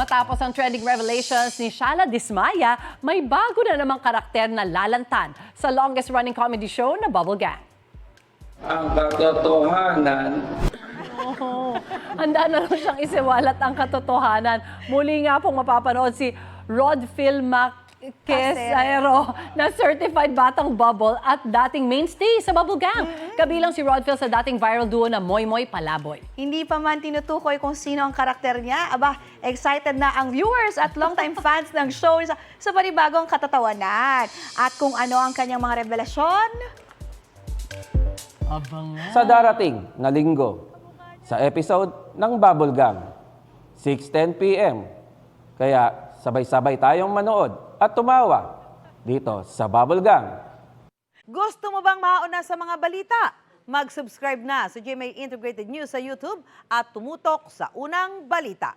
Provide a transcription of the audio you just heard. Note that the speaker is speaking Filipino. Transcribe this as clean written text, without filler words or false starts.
Matapos ang trending revelations ni Shala Dismaya, may bago na namang karakter na lalantad sa longest-running comedy show na Bubble Gang. Ang katotohanan. Handa na rin siyang isiwalat ang katotohanan. Muli nga pong mapapanood si Rodfill Macquesero na certified batang bubble at dating mainstay sa Bubble Gang. Kabilang si Rodfill sa dating viral duo na Moy Moy Palaboy. Hindi pa man tinutukoy kung sino ang karakter niya. Aba, excited na ang viewers at longtime fans ng show sa panibagong katatawanan. At kung ano ang kanyang mga revelasyon, Sa darating na linggo, sa episode ng Bubble Gang, 6:10 p.m. Kaya sabay-sabay tayong manood at tumawa dito sa Bubble Gang. Gusto mo bang mauna sa mga balita? Mag-subscribe na sa GMA Integrated News sa YouTube at tumutok sa unang balita.